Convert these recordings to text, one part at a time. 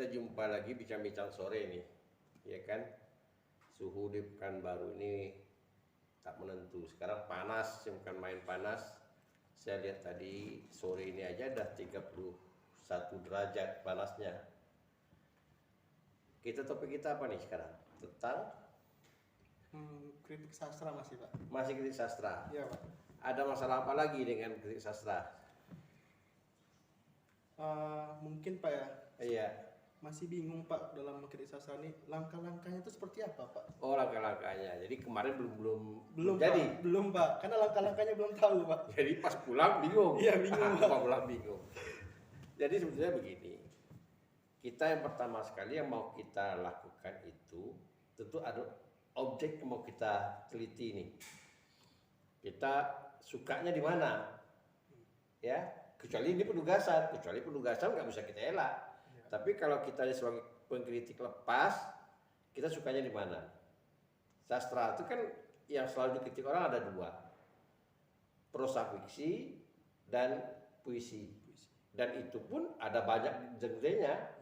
kita jumpa lagi bincang-bincang sore nih, ya kan? Suhu di Pekanbaru ini tak menentu. Sekarang panas, bukan main panas. Saya lihat tadi sore ini aja udah 31 derajat panasnya. Topik kita apa nih sekarang? Tentang kritik sastra masih, Pak. masih kritik sastra. Iya, Pak. Ada masalah apa lagi dengan kritik sastra? Mungkin Pak ya, Iya. masih bingung Pak dalam kritik sastra ini langkah-langkahnya itu seperti apa Pak? Oh, langkah-langkahnya. Jadi kemarin Belum jadi. Pak, belum Pak, karena langkah-langkahnya belum tahu Pak. Jadi pas pulang bingung. Iya, bingung, Pak. Pas pulang bingung. Jadi sebetulnya begini. Kita yang pertama sekali yang mau kita lakukan itu tentu ada objek yang mau kita teliti nih. Kita sukanya di mana? Ya, kecuali penugasan nggak bisa kita elak. Ya. Tapi kalau kita sebagai pengkritik lepas, kita sukanya di mana? Sastra itu kan yang selalu dikritik orang ada dua, prosa fiksi dan puisi. Dan itu pun ada banyak genrenya.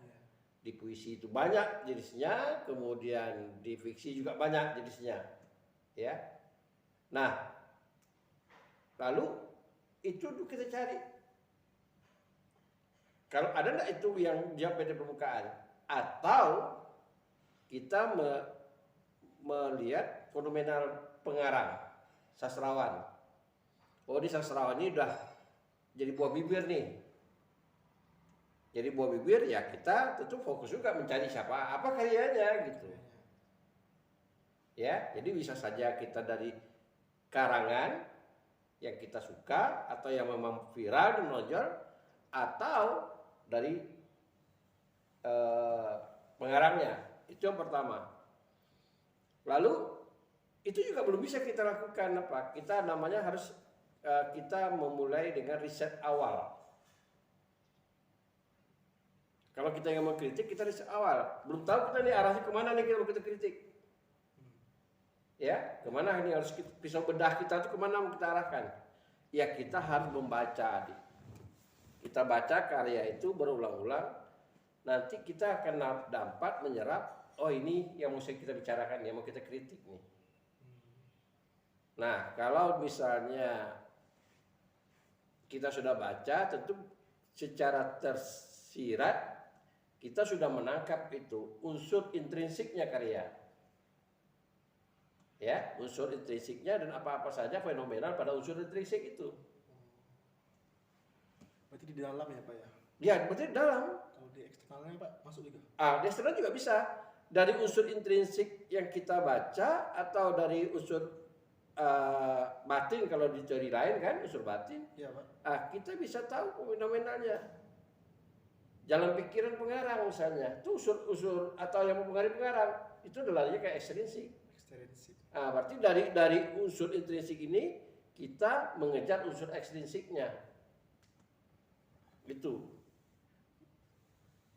Di puisi itu banyak jenisnya, kemudian di fiksi juga banyak jenisnya, ya. Nah, lalu itu kita cari. Kalau ada enggak itu yang jawab pada permukaan, atau kita melihat fenomenal pengarang, sastrawan. Oh, di sastrawan ini udah jadi buah bibir nih. Jadi buah bibir ya kita tentu fokus juga mencari siapa apa karyanya gitu. Ya, jadi bisa saja kita dari karangan yang kita suka atau yang memang viral dan menonjol, atau dari pengarangnya. Itu yang pertama. Lalu itu juga belum bisa kita lakukan apa? Kita namanya harus kita memulai dengan riset awal. Kalau kita yang mau kritik, kita riset awal. Belum tahu kita nih arahnya kemana nih kita kritik. Ya, kemana ini harus pisau bedah kita tuh kemana mau kita arahkan? Ya kita harus membaca. Kita baca karya itu berulang-ulang. Nanti kita akan dapat menyerap, oh ini yang mesti kita bicarakan, yang mau kita kritik nih. Nah, kalau misalnya kita sudah baca, tentu secara tersirat kita sudah menangkap itu unsur intrinsiknya karya, ya, unsur intrinsiknya dan apa-apa saja fenomenal pada unsur intrinsik itu. Berarti di dalam ya Pak ya? Ya, berarti di dalam. Kalau di eksternalnya Pak masuk juga? Di eksternal juga bisa. Dari unsur intrinsik yang kita baca atau dari unsur batin kalau di teori lain kan unsur batin. Iya Pak. Kita bisa tahu fenomenalnya. Jalan pikiran pengarang misalnya, itu unsur atau yang mempengaruhi pengarang itu adalah kayak ekstrinsik. Berarti dari unsur intrinsik ini kita mengejar unsur ekstrinsiknya.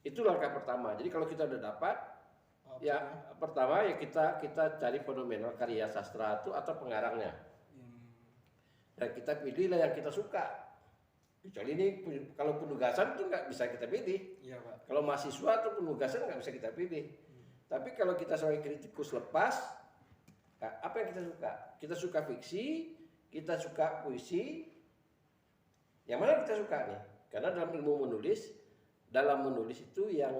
Itu langkah pertama. Jadi kalau kita udah dapat, pertama ya kita cari fenomenal karya sastra itu atau pengarangnya. Dan kita pilihlah yang kita suka. Kecuali ini kalau penugasan itu nggak bisa kita pilih. Iya Pak. Kalau mahasiswa atau penugasan nggak bisa kita pilih. Tapi kalau kita sebagai kritikus lepas, apa yang kita suka? Kita suka fiksi, kita suka puisi. Yang mana kita suka nih? Karena dalam ilmu menulis itu yang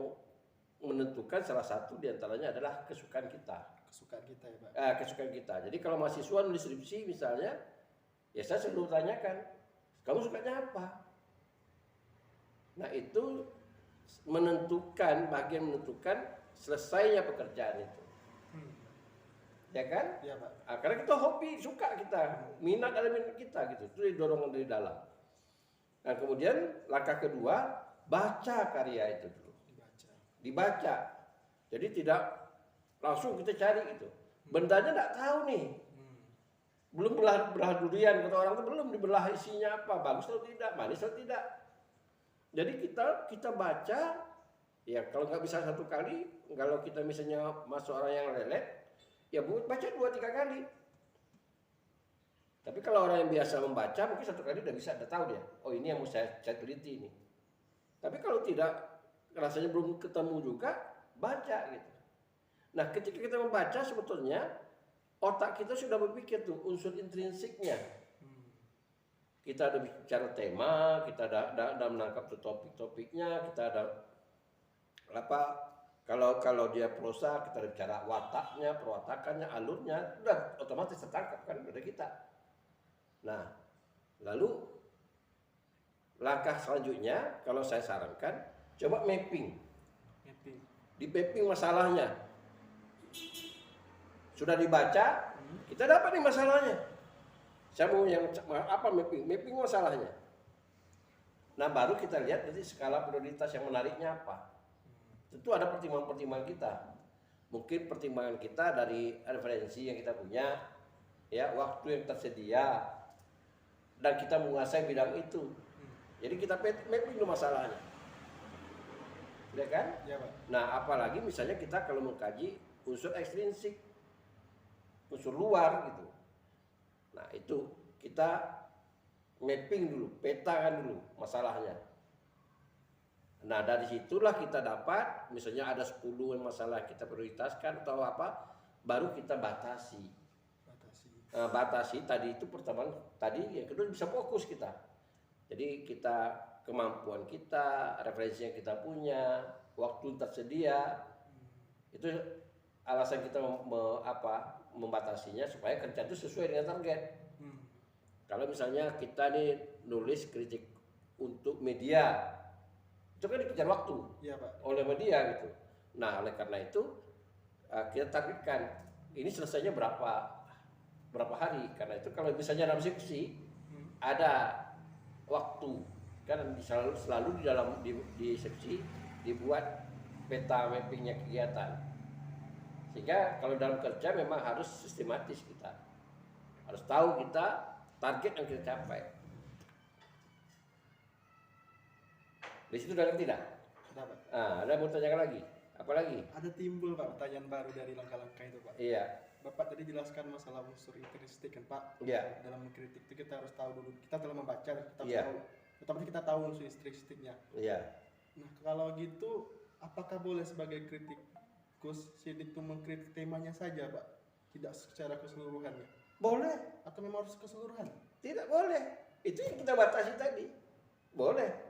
menentukan salah satu diantaranya adalah kesukaan kita. Kesukaan kita ya Pak. Kesukaan kita. Jadi kalau mahasiswa nulis skripsi misalnya, ya saya selalu tanyakan, kamu sukanya apa? Nah itu bagian menentukan selesainya pekerjaan itu. Ya kan? Iya Pak. Karena kita hobi, suka kita, minat kita gitu. Itu dorongan dari dalam. Nah kemudian langkah kedua, baca karya itu dulu. Dibaca. Jadi tidak langsung kita cari gitu. Bendanya nggak tahu nih. Belum belah durian, kata orang itu belum dibelah isinya apa, bagus atau tidak, manis atau tidak. Jadi kita baca, ya kalau nggak bisa satu kali, kalau kita misalnya masuk orang yang lelet, ya baca 2-3 kali. Tapi kalau orang yang biasa membaca, mungkin satu kali udah tahu dia. Oh ini yang mau saya teliti ini. Tapi kalau tidak, rasanya belum ketemu juga, baca gitu. Nah, ketika kita membaca sebetulnya otak kita sudah berpikir tuh unsur intrinsiknya. Kita ada bicara tema, kita ada menangkap tuh topik-topiknya, kita ada apa, kalau dia prosa kita ada bicara wataknya, perwatakannya, alurnya, udah otomatis tertangkap kan pada kita. Nah, lalu langkah selanjutnya kalau saya sarankan coba mapping. Di mapping masalahnya. Sudah dibaca, kita dapat nih masalahnya. Saya mau yang apa mapping? Mapping masalahnya. Nah, baru kita lihat nanti skala prioritas yang menariknya apa. Tentu ada pertimbangan-pertimbangan kita. Mungkin pertimbangan kita dari referensi yang kita punya, ya, waktu yang tersedia, dan kita menguasai bidang itu. Jadi kita mapping dulu masalahnya. Ya kan? Ya, Pak. Nah, apalagi misalnya kita kalau mengkaji unsur ekstrinsik, unsur luar gitu. Nah, itu kita mapping dulu, petakan dulu masalahnya. Nah, dari situlah kita dapat, misalnya ada 10 masalah kita prioritaskan atau apa, baru kita batasi. Nah, batasi tadi itu pertama, tadi yang kedua bisa fokus kita. Jadi kita kemampuan kita, referensi yang kita punya, waktu tersedia, itu alasan kita membatasinya supaya kerja itu sesuai dengan target. Kalau misalnya kita nih nulis kritik untuk media, itu kan dikejar waktu, ya, Pak, oleh media gitu. Nah, oleh karena itu kita targetkan ini selesainya berapa hari. Karena itu kalau misalnya dalam skripsi ada waktu, kan selalu di dalam di skripsi dibuat peta mappingnya kegiatan. Sehingga kalau dalam kerja memang harus sistematis, kita harus tahu kita target yang kita capai. Di situ dalam tidak? Ada, Pak. Ada mau tanyakan lagi? Apa lagi? Ada timbul, Pak, pertanyaan baru dari langkah-langkah itu, Pak. Iya. Bapak tadi jelaskan masalah unsur intrinsik kan, Pak. Iya. Dalam mengkritik itu kita harus tahu dulu. Kita telah membaca, kita Iya. tahu. Tetapi kita tahu unsur intrinsiknya. Iya. Nah, kalau gitu, apakah boleh sebagai kritikus sidik itu mengkritik temanya saja, Pak? Tidak secara keseluruhannya? Boleh. Atau memang harus keseluruhan? Tidak boleh. Itu yang kita batasi tadi. Boleh.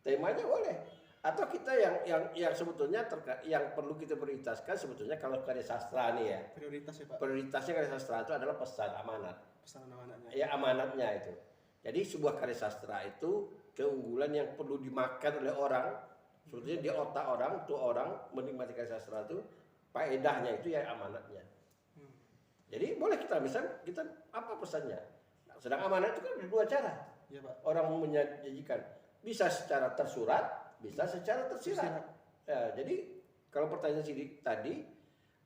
Temanya boleh. Atau kita yang sebetulnya yang perlu kita prioritaskan sebetulnya kalau karya sastra nih ya. Prioritas ya, Pak. Prioritasnya karya sastra itu adalah pesan amanat. Pesan amanatnya. Ya, amanatnya itu. Jadi sebuah karya sastra itu keunggulan yang perlu dimakan oleh orang. Sebetulnya di otak orang, tuh orang menikmati karya sastra itu faedahnya itu ya amanatnya. Jadi boleh kita kita apa pesannya. Nah, sedang amanat itu kan ada dua cara. Iya, Pak. Orang menyajikan bisa secara tersurat, bisa secara tersirat. Ya, jadi kalau pertanyaan sidik tadi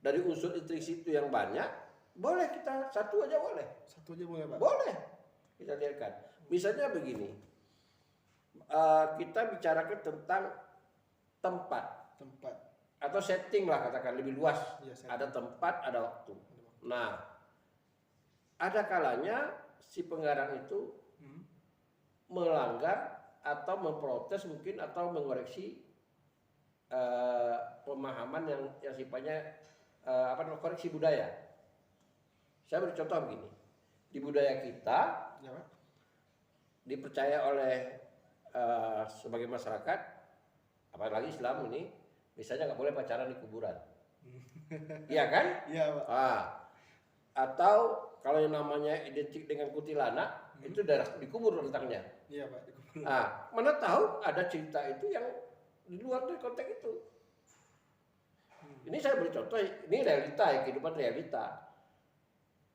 dari unsur intrinsik itu yang banyak, boleh kita satu aja boleh. Satu aja boleh, Pak. Boleh kita lihatkan. Misalnya begini, kita bicarakan tentang tempat atau setting lah, katakan lebih luas. Ya, ada tempat, ada waktu. Nah, ada kalanya si pengarang itu melanggar atau memprotes mungkin atau mengoreksi pemahaman yang sifatnya koreksi budaya. Saya beri contoh begini, di budaya kita Ya, Pak. dipercaya oleh sebagai masyarakat, apalagi Islam ini, misalnya nggak boleh pacaran di kuburan, iya kan? Iya, Pak. Atau kalau yang namanya identik dengan kuntilanak, itu daerah dikubur letaknya. Iya, Pak. Dikubur. Mana tahu ada cerita itu yang di luar dari konteks itu. Ini saya beri contoh, ini realita ya, kehidupan realita.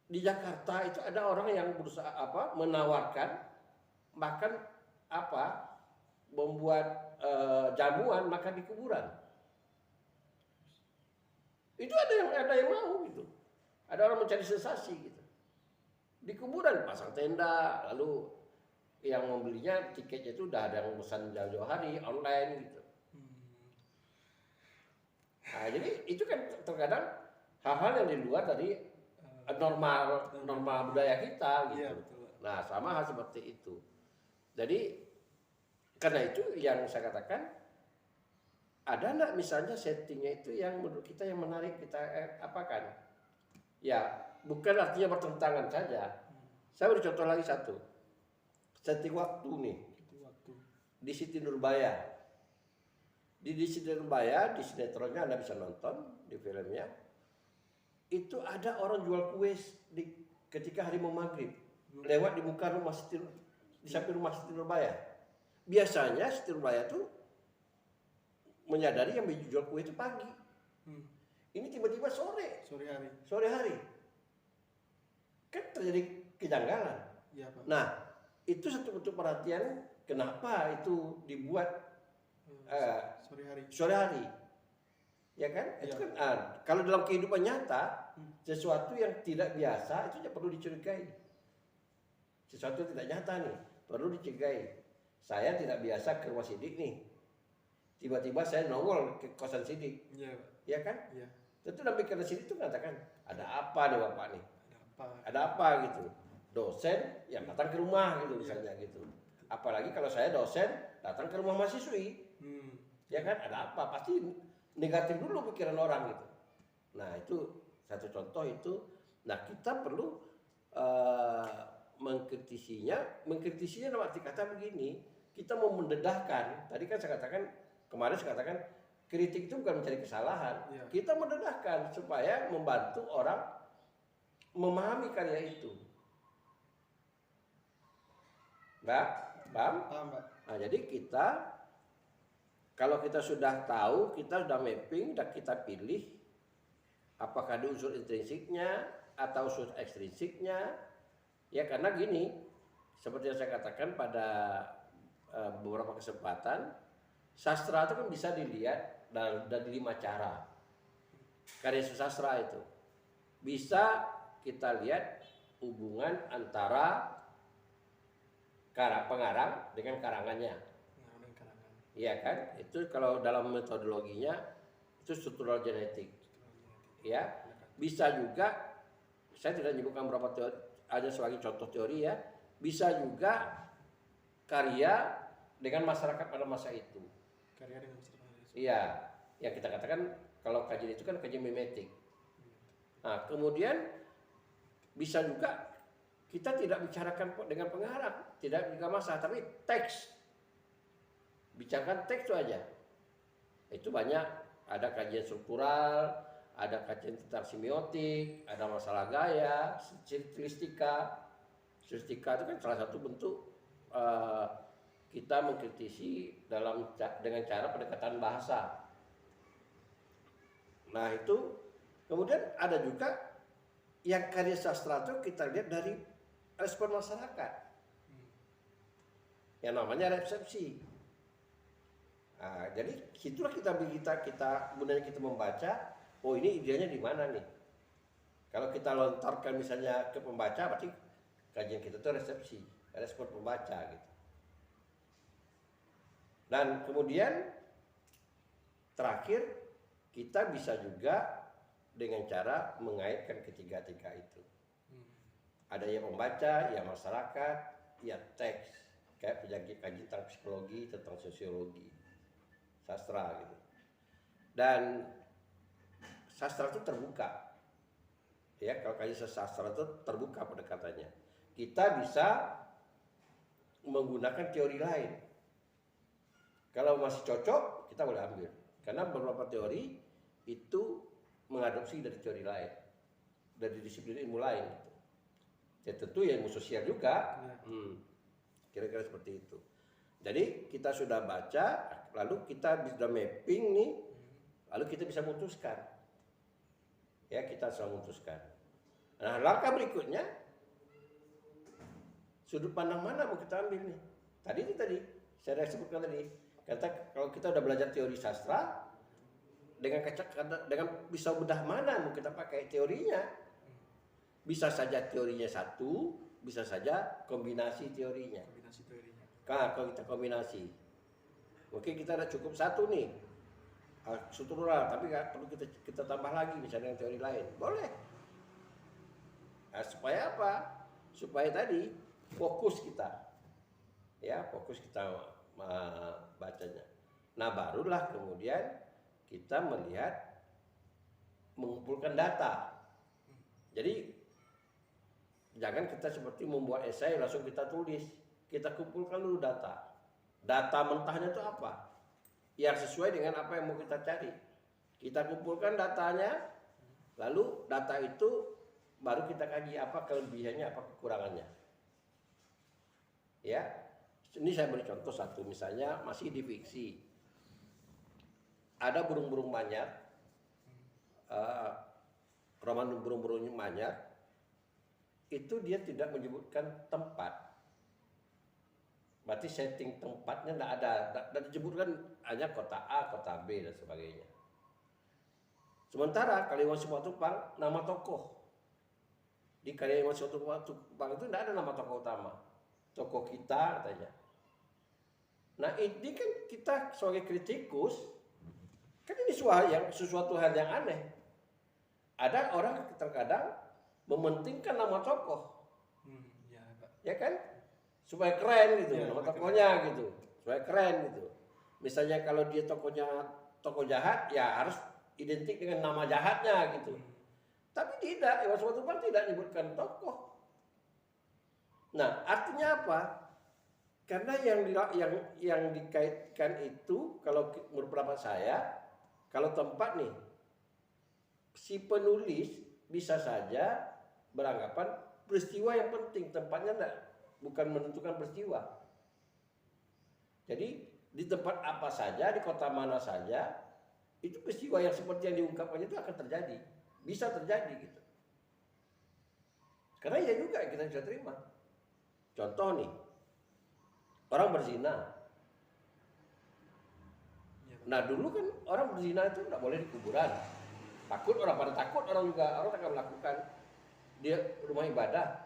Di Jakarta itu ada orang yang berusaha menawarkan bahkan membuat jamuan makan di kuburan. Itu ada yang mau gitu. Ada orang mencari sensasi gitu. Di kuburan pasang tenda, lalu yang membelinya tiketnya itu udah ada yang pesan jauh-jauh hari online gitu. Nah, jadi itu kan terkadang hal-hal yang di luar dari normal budaya kita gitu. Iya, betul. Nah, sama hal seperti itu. Jadi karena itu yang saya katakan ada nggak misalnya settingnya itu yang menurut kita yang menarik kita apakan? Ya, bukan artinya bertentangan saja. Saya beri contoh lagi satu. Setting waktu nih. Itu waktu. Di Siti Nurbaya. Di Siti Nurbaya, di sinetronnya Anda bisa nonton, di filmnya. Itu ada orang jual kue ketika hari mau maghrib. Lewat di muka rumah Siti, di samping rumah Siti Nurbaya. Biasanya Siti Nurbaya tuh menyadari yang jual kue itu pagi. Ini tiba-tiba sore hari. Kan terjadi kejanggalan. Iya, Pak. Nah, itu satu bentuk perhatian kenapa itu dibuat sore hari. Ya kan? Iya. Itu kan kalau dalam kehidupan nyata sesuatu yang tidak biasa itu perlu dicurigai. Sesuatu yang tidak nyata nih perlu dicurigai. Saya tidak biasa ke rumah Sidik nih. Tiba-tiba saya nongol ke kosan Sidik. Iya, Pak. Ya kan? Iya. Tentu dalam pikiran Sidik itu mengatakan ada apa nih Bapak nih? Ada apa? Ada apa gitu? Dosen yang datang ke rumah gitu misalnya gitu. Apalagi kalau saya dosen datang ke rumah mahasiswi. Ya kan? Ada apa? Pasti negatif dulu pikiran orang gitu. Nah, itu satu contoh itu. Nah, kita perlu mengkritisinya dalam arti kata begini. Kita mau mendedahkan. Tadi kan kemarin saya katakan kritik itu bukan mencari kesalahan. Iya. Kita mendedahkan supaya membantu orang memahami karya itu. Mbak, paham? Paham, Pak. Nah, jadi kalau kita sudah tahu, kita sudah mapping dan kita pilih apakah di unsur intrinsiknya atau unsur ekstrinsiknya. Ya karena gini, seperti yang saya katakan pada beberapa kesempatan, sastra itu kan bisa dilihat dari 5 cara. Karya sastra itu bisa kita lihat hubungan antara pengarang dengan karangannya. Iya kan? Itu kalau dalam metodologinya itu struktural genetik. Ya, bisa juga saya tidak menyebutkan berapa teori, ada sebagai contoh teori ya. Bisa juga karya dengan masyarakat pada masa itu. Karya dengan masyarakat. Iya, ya kita katakan kalau kajian itu kan kajian mimetik. Nah, kemudian bisa juga kita tidak bicarakan dengan pengarang, tidak masalah, tapi teks. Bicarakan teks itu aja. Itu banyak, ada kajian struktural, ada kajian tentang semiotik, ada masalah gaya, stilistika. Stilistika itu kan salah satu bentuk kita mengkritisi dengan cara pendekatan bahasa. Nah itu, kemudian ada juga yang karya sastra itu kita lihat dari respon masyarakat. Yang namanya resepsi. Nah, jadi situlah kita kemudian kita membaca, oh ini idenya di mana nih? Kalau kita lontarkan misalnya ke pembaca, berarti kajian kita itu resepsi, respon pembaca gitu. Dan kemudian terakhir kita bisa juga dengan cara mengaitkan ketiga-tiga itu. Ada yang membaca, ya masyarakat, ya teks, kayak kajian tentang psikologi, tentang sosiologi, sastra gitu. Dan sastra itu terbuka. Ya, kalau kajian sastra itu terbuka pendekatannya. Kita bisa menggunakan teori lain. Kalau masih cocok, kita boleh ambil. Karena beberapa teori itu mengadopsi dari teori lain, dari disiplin ilmu lain. Gitu. Ya tentu ya ilmu sosial juga. Kira-kira seperti itu. Jadi kita sudah baca, lalu kita sudah mapping nih, lalu kita bisa memutuskan. Ya kita bisa memutuskan. Nah langkah berikutnya, sudut pandang mana mau kita ambil nih? Tadi saya sebutkan tadi. Kata kalau kita udah belajar teori sastra, dengan bisa bedah mana mau kita pakai teorinya. Bisa saja teorinya satu, bisa saja kombinasi teorinya. Kalau kita kombinasi, mungkin kita ada cukup satu nih, struktural, tapi perlu kita tambah lagi misalnya dengan teori lain, boleh. Nah, supaya apa? Supaya tadi fokus kita bacanya. Nah, barulah kemudian kita melihat mengumpulkan data. Jadi jangan kita seperti membuat esai langsung kita tulis. Kita kumpulkan dulu data. Data mentahnya itu apa? Yang sesuai dengan apa yang mau kita cari. Kita kumpulkan datanya, lalu data itu baru kita kaji apa kelebihannya, apa kekurangannya. Ya, ini saya beri contoh satu, misalnya masih di fiksi. Ada burung-burung manyar, roman burung-burung manyar, itu dia tidak menyebutkan tempat. Berarti setting tempatnya tidak ada, dan disebutkan hanya kota A, kota B dan sebagainya. Sementara Kaliwang Simatupang nama tokoh. Di Kaliwang Simatupang itu tidak ada nama tokoh utama. Tokoh kita katanya. Nah, ini kan kita sebagai kritikus, kan ini sesuatu hal yang aneh. Ada orang terkadang mementingkan nama tokoh. Ya kan? Supaya keren gitu, nama tokohnya gitu. Supaya keren gitu. Misalnya kalau dia tokohnya tokoh jahat, ya harus identik dengan nama jahatnya gitu. Tapi tidak, Iwan Simatupang tidak menyebutkan tokoh. Nah, artinya apa? Karena yang dikaitkan itu, kalau menurut pendapat saya, kalau tempat nih, si penulis bisa saja beranggapan peristiwa yang penting, tempatnya enggak, bukan menentukan peristiwa. Jadi di tempat apa saja, di kota mana saja, itu peristiwa yang seperti yang diungkapkan itu akan terjadi, bisa terjadi gitu. Karena ya juga kita bisa terima. Contoh nih, orang berzina. Nah dulu kan orang berzina itu nggak boleh di kuburan. Takut orang, pada takut orang juga, orang akan melakukan. Dia rumah ibadah.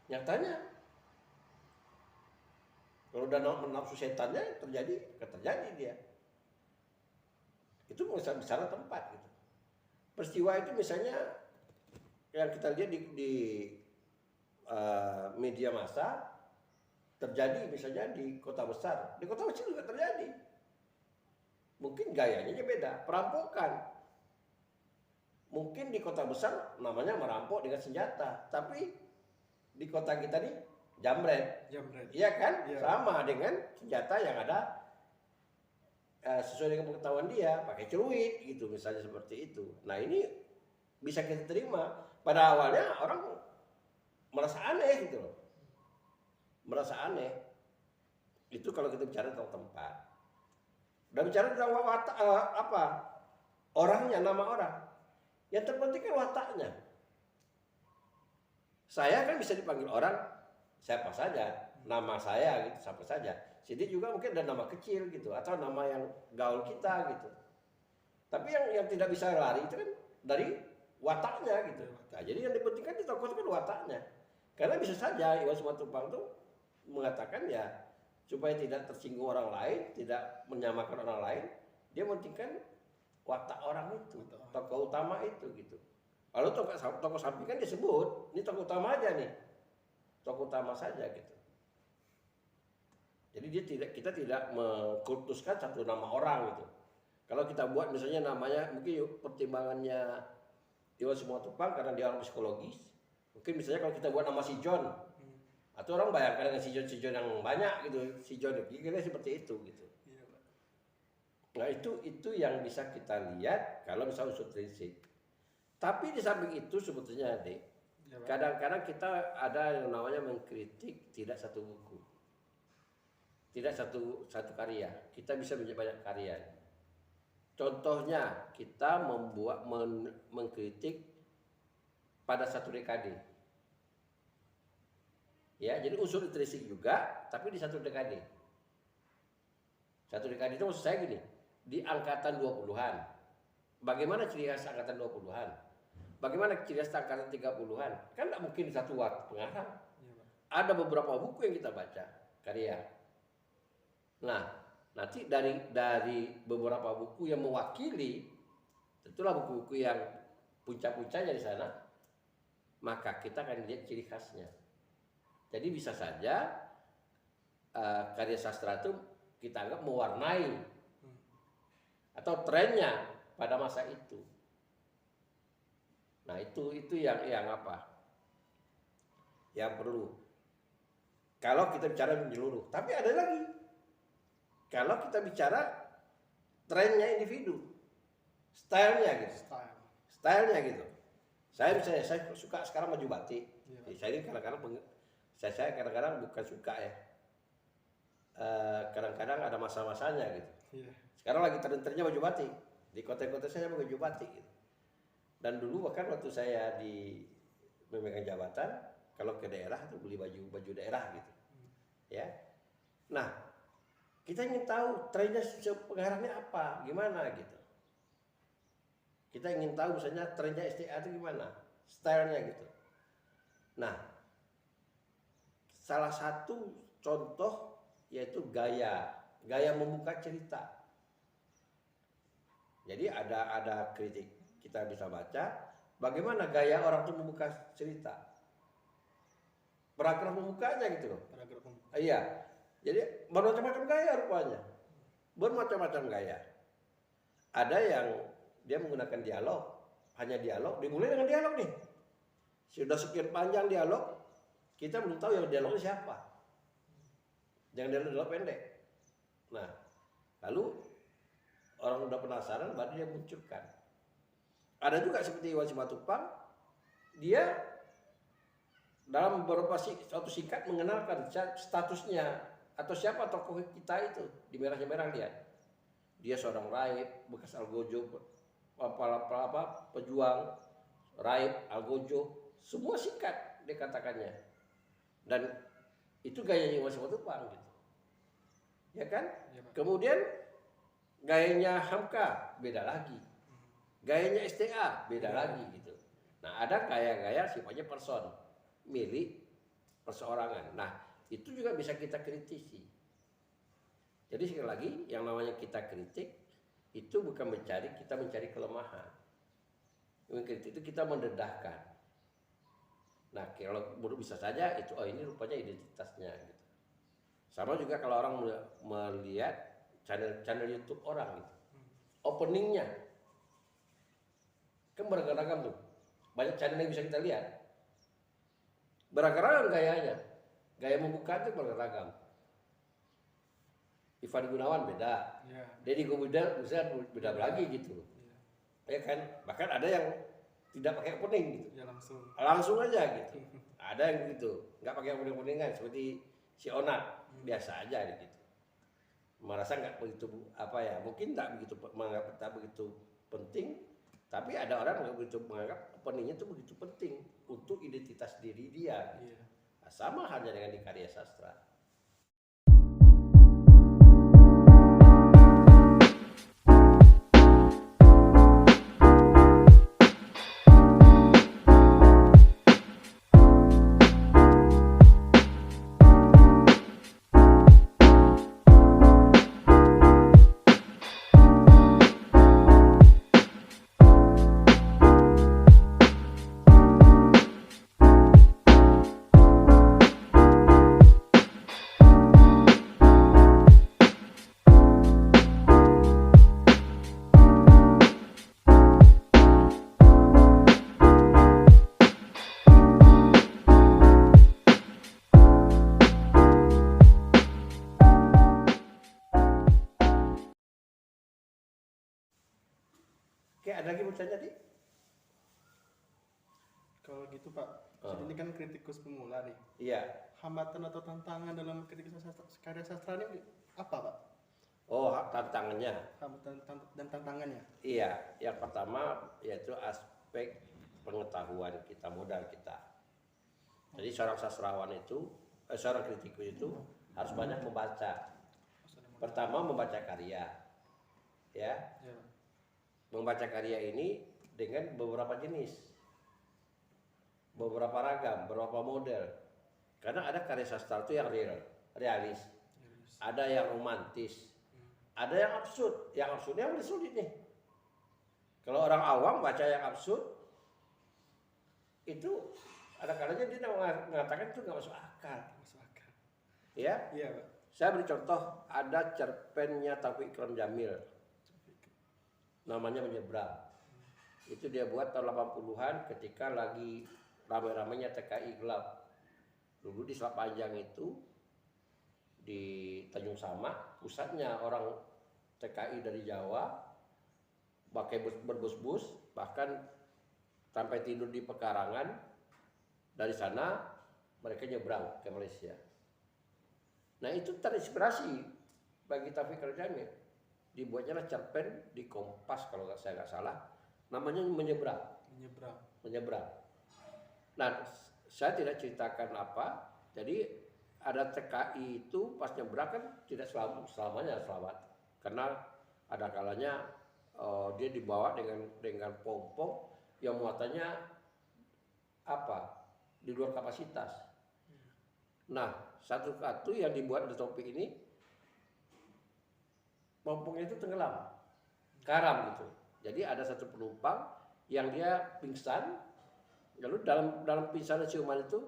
Nyatanya, kalau udah nafsu setannya terjadi dia. Itu bicara tempat gitu. Peristiwa itu misalnya yang kita lihat di media massa terjadi misalnya di kota besar. Di kota kecil juga terjadi. Mungkin gayanya beda, perampokan. Mungkin di kota besar namanya merampok dengan senjata, tapi di kota kita nih jamret. Iya kan? Ya. Sama dengan senjata yang ada sesuai dengan pengetahuan dia, pakai celurit gitu misalnya seperti itu. Nah, ini bisa kita terima. Pada awalnya orang merasa aneh gitu loh. Merasa aneh. Itu kalau kita bicara tentang tempat. Dan bicara tentang watak, orangnya, nama orang. Yang terpenting kan wataknya. Saya kan bisa dipanggil orang siapa saja, nama saya gitu, siapa saja. Sini juga mungkin ada nama kecil gitu, atau nama yang gaul kita gitu. Tapi yang tidak bisa lari itu kan dari wataknya gitu. Nah, jadi yang dipentingkan di tokoh itu kan wataknya. Karena bisa saja Iwan Simatupang itu mengatakan ya supaya tidak tersinggung orang lain, tidak menyamakan orang lain, dia mementingkan watak orang itu, tokoh utama itu gitu. Lalu tokoh samping kan disebut, ini tokoh utama aja nih, tokoh utama saja gitu. Jadi kita tidak mengkultuskan satu nama orang gitu. Kalau kita buat misalnya namanya, mungkin pertimbangannya Iwan Simatupang karena dia orang psikologis. Mungkin misalnya kalau kita buat nama si John, atau orang bayangkan dengan si John yang banyak gitu, si John kira-kira seperti itu gitu. Nah itu yang bisa kita lihat kalau misalnya unsur trinsik. Tapi di samping itu sebetulnya kadang-kadang kita ada yang namanya mengkritik tidak satu buku, tidak satu karya. Kita bisa banyak karya. Contohnya kita mengkritik pada satu dekade. Ya, jadi unsur intrinsik juga, tapi di satu dekade. Satu dekade itu maksud saya gini, di angkatan 20-an. Bagaimana ciri khas angkatan 20-an? Bagaimana ciri khas angkatan 30-an? Kan tidak mungkin satu waktu pengarang. Ada beberapa buku yang kita baca, karya. Nah, nanti dari beberapa buku yang mewakili, tentulah buku-buku yang puncak-puncaknya di sana, maka kita akan lihat ciri khasnya. Jadi bisa saja karya sastra itu kita anggap mewarnai atau trennya pada masa itu. Nah itu yang apa? Yang perlu. Kalau kita bicara menyeluruh, tapi ada lagi. Kalau kita bicara trennya individu, stylenya gitu, stylenya gitu. Saya misalnya saya suka sekarang baju batik. Saya ini kadang-kadang saya kadang-kadang bukan suka ya. Kadang-kadang ada masa-masanya gitu. Sekarang lagi tren-trennya baju batik. Di kota-kota saya baju batik gitu. Dan dulu bahkan waktu saya memegang jabatan, kalau ke daerah itu beli baju daerah gitu. Ya. Nah, kita ingin tahu trennya pengarangnya apa, gimana gitu. Kita ingin tahu misalnya trennya STA itu gimana, stylenya gitu. Nah, salah satu contoh yaitu gaya membuka cerita. Jadi ada kritik, kita bisa baca bagaimana gaya orang itu membuka cerita. Paragraf pembukanya gitu loh. Iya. Jadi bermacam-macam gaya rupanya. Bermacam-macam gaya. Ada yang dia menggunakan dialog, hanya dialog, dimulai dengan dialog nih. Sudah sekian panjang dialog, kita belum tahu yang dialognya siapa. Jangan dialog pendek. Nah, lalu orang udah penasaran, baru dia munculkan. Ada juga seperti Iwan Simatupang, dia dalam beberapa suatu singkat mengenalkan statusnya atau siapa tokoh kita itu di merah-merah lihat. Dia seorang raib, bekas Algojo, pejuang, raib, Algojo, semua singkat dia katakannya. Dan itu gayanya Iwan Simatupang gitu. Ya kan? Ya, kemudian gayanya Hamka beda lagi. Gayanya STA beda lagi gitu. Nah, ada gaya-gaya sifatnya person, milik perseorangan. Nah, itu juga bisa kita kritisi. Jadi sekali lagi yang namanya kita kritik itu bukan kita mencari kelemahan. Mengkritik itu kita mendedahkan. Nah, kalau menurut bisa saja itu ini rupanya identitasnya gitu. Sama juga kalau orang melihat channel YouTube orang gitu. Openingnya kan beragam-ragam tuh. Banyak channel yang bisa kita lihat. Beragam-ragam gayanya. Gaya membuka itu beragam. Ivan Gunawan beda. Deddy Corbuzier beda lagi gitu. Ya kan? Bahkan ada yang tidak pakai opening gitu. Ya langsung aja gitu. Ada yang gitu, nggak pakai opening-openingan seperti si Onat, biasa aja gitu. Merasa nggak begitu mungkin tak begitu penting, tapi ada orang yang begitu menganggap openingnya itu begitu penting untuk identitas diri dia. Gitu. Nah, sama halnya dengan di karya sastra. Oke, ada lagi mau tanya tadi? Kalau gitu Pak, ini kan kritikus pemula nih. Iya. Hambatan atau tantangan dalam kritik karya sastra ini apa Pak? Oh, tantangannya. Hambatan dan tantangannya. Iya, yang pertama yaitu aspek pengetahuan kita, modal kita. Jadi seorang sastrawan itu, seorang kritikus itu harus banyak membaca. Pertama membaca karya, ya. Membaca karya ini dengan beberapa jenis, beberapa ragam, beberapa model. Karena ada karya sastra itu yang realis, ada yang romantis, ada yang absurd. Yang absurdnya yang sulit nih. Kalau orang awam baca yang absurd, itu ada kalanya dia mengatakan itu nggak masuk akal. Ya? Iya, Pak. Saya beri contoh, ada cerpennya Taufiq Ikram Jamil, namanya Menyeberang. Itu dia buat tahun 80-an ketika lagi ramai-ramainya TKI gelap. Dulu di Selat Panjang itu, di Tanjung Sama, pusatnya orang TKI dari Jawa, pakai berbus-bus, bahkan sampai tidur di pekarangan. Dari sana mereka nyebrang ke Malaysia. Nah itu terinspirasi bagi Taufiq Ikram Jamil. Dibuatnya lah cerpen di Kompas kalau saya nggak salah, namanya Menyeberang. Menyeberang. Nah saya tidak ceritakan apa. Jadi ada TKI itu pas nyebrang kan tidak selamanya selamat, karena ada kalanya dia dibawa dengan pompong yang muatannya di luar kapasitas. Nah, satu yang dibuat di Taufiq ini, pompongnya itu tenggelam, karam gitu. Jadi ada satu penumpang yang dia pingsan, lalu dalam pingsan dan siuman itu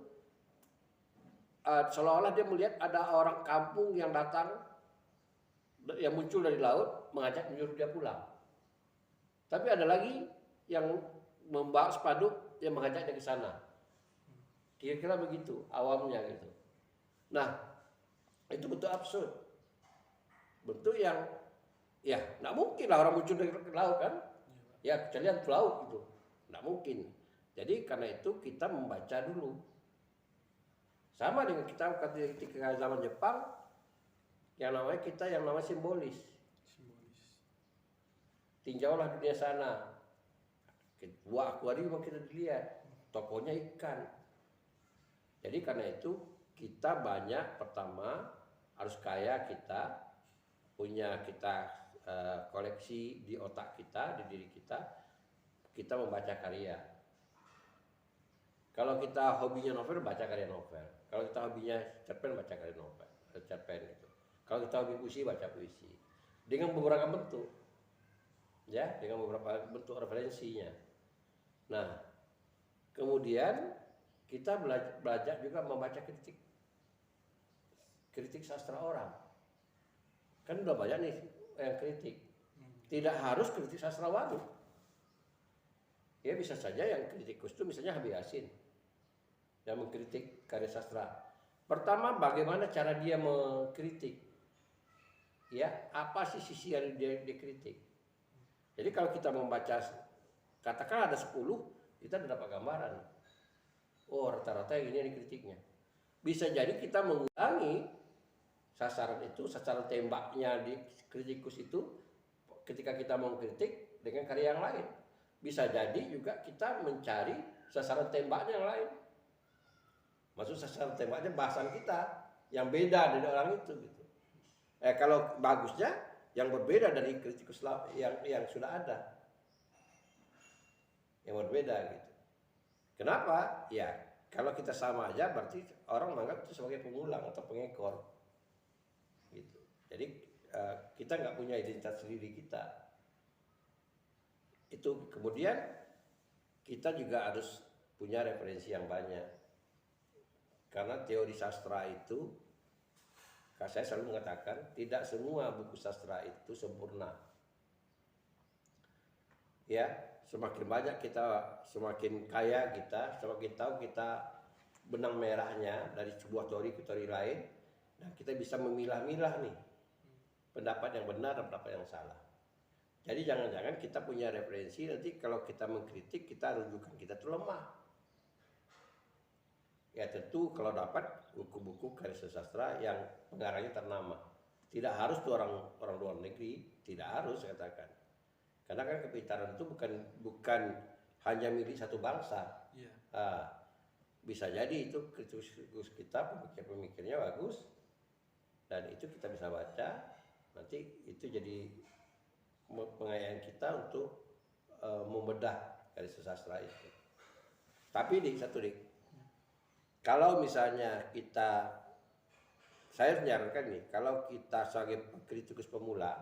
seolah-olah dia melihat ada orang kampung yang datang, yang muncul dari laut, menyuruh dia pulang. Tapi ada lagi yang membawa spanduk yang mengajak dia ke sana. Kira-kira begitu awamnya gitu. Nah, itu bentuk absurd. Bentuk yang ya nggak mungkin lah orang muncul dari laut kan. Ya kecuali yang laut gitu. Nggak mungkin. Jadi karena itu kita membaca dulu. Sama dengan kita ketika zaman Jepang yang namanya simbolis. Tinjaulah dunia sana. Buah akuarium kita dilihat. Tokonya ikan. Jadi karena itu kita banyak, pertama harus kaya, kita punya koleksi di otak kita, di diri kita membaca karya. Kalau kita hobinya novel, baca karya novel. Kalau kita hobinya cerpen, baca karya novel, cerpen itu. Kalau kita hobi puisi, baca puisi. Dengan beberapa bentuk, ya, dengan beberapa bentuk referensinya. Nah, kemudian kita belajar juga membaca kritik sastra orang. Kan udah banyak nih yang kritik. Tidak harus kritik sastrawan. Ya bisa saja yang kritikus itu misalnya Habib Yasin yang mengkritik karya sastra. Pertama, bagaimana cara dia mengkritik? Ya, apa sih sisi yang dia dikritik? Jadi kalau kita membaca, katakan ada 10, kita udah dapat gambaran. Oh, rata-rata yang ini kritiknya. Bisa jadi kita mengulangi sasaran tembaknya di kritikus itu ketika kita mau kritik dengan karya yang lain. Bisa jadi juga kita mencari sasaran tembaknya yang lain. Maksud sasaran tembaknya bahasan kita yang beda dari orang itu gitu. Kalau bagusnya yang berbeda dari kritikus yang sudah ada. Yang berbeda gitu. Kenapa? Ya, kalau kita sama aja berarti orang menganggap itu sebagai pengulang atau pengekor. Gitu. Jadi kita nggak punya identitas sendiri kita. Itu kemudian kita juga harus punya referensi yang banyak. Karena teori sastra itu, saya selalu mengatakan tidak semua buku sastra itu sempurna. Ya, semakin banyak kita, semakin kaya kita, semakin tahu kita benang merahnya dari sebuah teori ke teori lain, dan kita bisa memilah-milah nih pendapat yang benar dan pendapat yang salah. Jadi jangan-jangan kita punya referensi, nanti kalau kita mengkritik kita rujukan kita itu lemah. Ya tentu kalau dapat buku-buku karya sastra yang pengarangnya ternama. Tidak harus tuh orang luar negeri, tidak harus saya katakan. Karena kan kepintaran itu bukan hanya milik satu bangsa. Yeah. Bisa jadi itu kritikus kita, pemikir-pemikirnya bagus, dan itu kita bisa baca. Nanti itu jadi pengayaan kita untuk membedah karya sastra itu. Tapi kalau misalnya saya menyarankan nih, kalau kita sebagai kritikus pemula,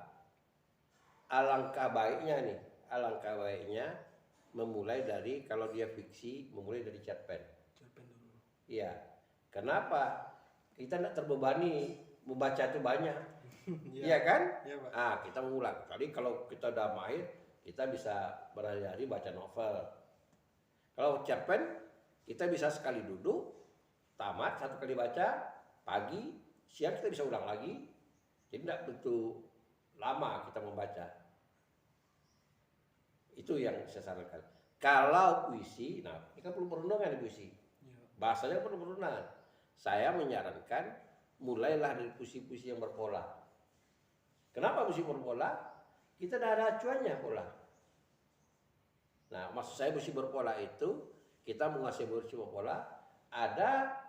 alangkah baiknya memulai dari, kalau dia fiksi, memulai dari cerpen dulu. Iya. Kenapa? Kita tidak terbebani membaca itu banyak, Iya. iya kan? Iya, Pak. Kita mengulang. Kali kalau kita udah mahir, kita bisa berhari-hari baca novel. Kalau cerpen, kita bisa sekali duduk, tamat, satu kali baca, pagi, siang kita bisa ulang lagi. Jadi tidak begitu lama kita membaca. Itu yang saya sarankan. Kalau puisi, nah ini kan perlu perenungan di puisi. Iya. Bahasanya perlu perenungan. Saya menyarankan mulailah dari puisi-puisi yang berpola. Kenapa puisi berpola? Kita dah ada acuannya pola. Nah, maksud saya puisi berpola itu kita menguasai puisi berpola, ada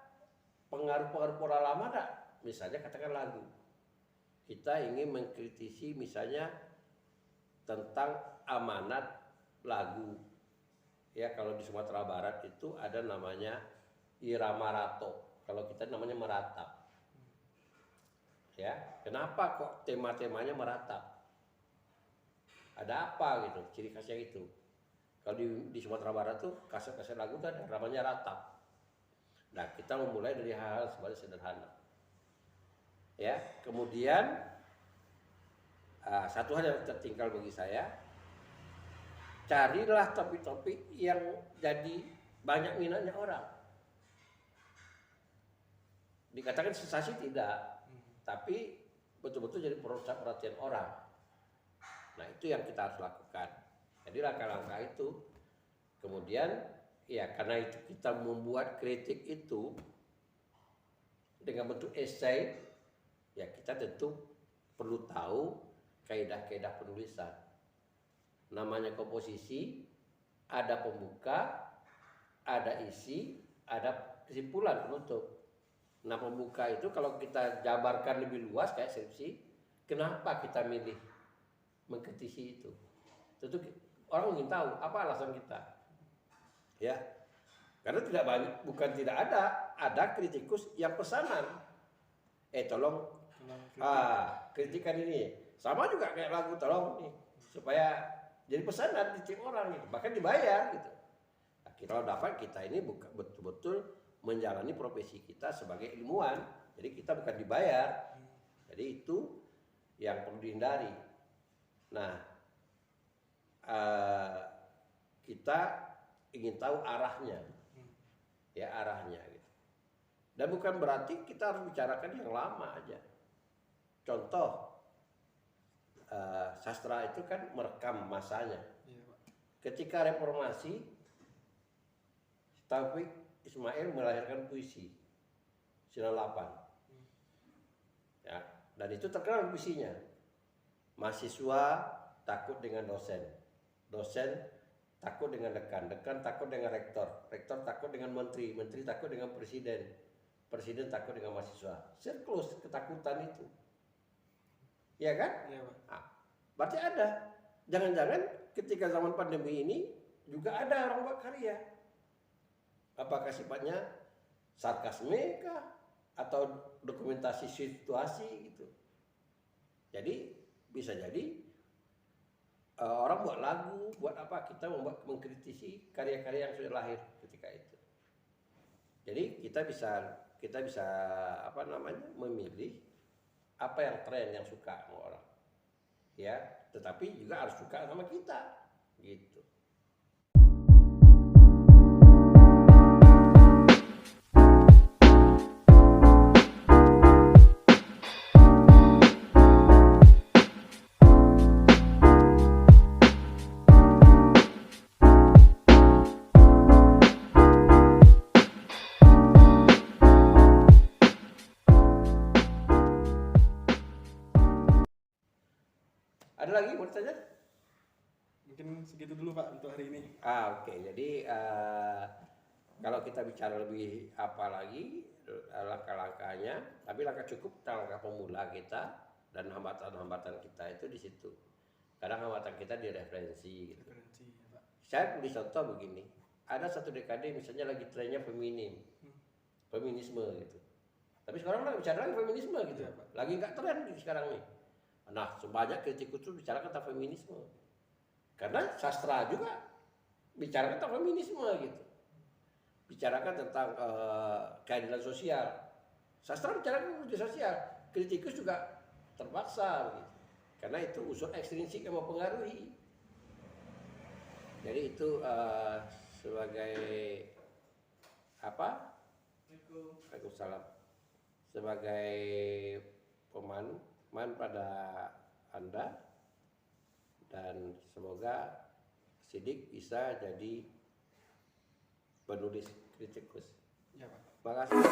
pengaruh-pengaruh pola lama tak? Misalnya katakan lagu. Kita ingin mengkritisi misalnya tentang amanat lagu. Ya, kalau di Sumatera Barat itu ada namanya irama rato. Kalau kita namanya meratap. Ya, kenapa kok tema-temanya meratap? Ada apa gitu, ciri khasnya itu. Kalau di Sumatera Barat tuh kaset-kaset lagu kan namanya ratap. Nah, kita memulai dari hal-hal sebenarnya sederhana. Ya, kemudian satu hal yang tertinggal bagi saya, carilah topik-topik yang jadi banyak minatnya orang. Dikatakan sensasi tidak, tapi betul-betul jadi pusat perhatian orang. Nah, itu yang kita harus lakukan. Jadi langkah-langkah itu, kemudian ya karena itu kita membuat kritik itu dengan bentuk esai, ya kita tentu perlu tahu kaidah-kaidah penulisan. Namanya komposisi, ada pembuka, ada isi, ada kesimpulan penutup. Nah, pembuka itu kalau kita jabarkan lebih luas kayak skripsi, kenapa kita milih mengkritisi itu? Tentu orang ingin tahu apa alasan kita. Ya. Karena tidak banyak, bukan tidak ada kritikus yang pesanan. Tolong kritikan ini. Sama juga kayak lagu, tolong nih supaya jadi pesanan di orang gitu, bahkan dibayar gitu. Nah, kalau dapat kita ini betul-betul menjalani profesi kita sebagai ilmuwan, jadi kita bukan dibayar. Jadi itu yang perlu dihindari. Nah, kita ingin tahu arahnya, ya arahnya gitu. Dan bukan berarti kita harus bicarakan yang lama aja. Contoh, sastra itu kan merekam masanya. Ketika reformasi, Taufik Ismail melahirkan puisi 98. Ya, dan itu terkenal puisinya. Mahasiswa takut dengan dosen, dosen takut dengan dekan, dekan takut dengan rektor, rektor takut dengan menteri, menteri takut dengan presiden, presiden takut dengan mahasiswa. Siklus ketakutan itu. Ya kan? Iya, Pak. Nah, berarti ada. Jangan-jangan ketika zaman pandemi ini juga ada orang buat karya. Apakah sifatnya sarkasme kah? Atau dokumentasi situasi gitu. Jadi bisa jadi orang buat lagu, buat apa, kita mengkritisi karya-karya yang sudah lahir ketika itu. Jadi kita bisa memilih apa yang tren, yang suka sama orang, ya. Tetapi juga harus suka sama kita, gitu. Ada lagi mau ditanya? Mungkin segitu dulu, Pak, untuk hari ini. Oke. Jadi kalau kita bicara lebih apa lagi langkah-langkahnya, tapi langkah cukup langkah pemula kita dan hambatan-hambatan kita itu di situ. Kadang hambatan kita di referensi. Gitu. Referensi, ya, Pak. Saya beri contoh begini, ada satu dekade misalnya lagi trennya feminisme gitu. Tapi sekarang lagi bicara lagi feminisme gitu, Ya, Pak. lagi nggak tren sekarang nih. Nah, sebanyak kritikus itu bicara tentang feminisme. Karena sastra juga bicara tentang feminisme gitu. Bicarakan tentang keadilan sosial. Sastra bicara tentang keadilan sosial. kritikus juga terpaksa begitu. Karena itu unsur ekstrinsik yang mempengaruhi. Jadi itu sebagai apa? Waalaikumsalam. Sebagai pemahaman pada Anda, dan semoga Sidik bisa jadi penulis kritikus. Ya, Pak. Terima kasih.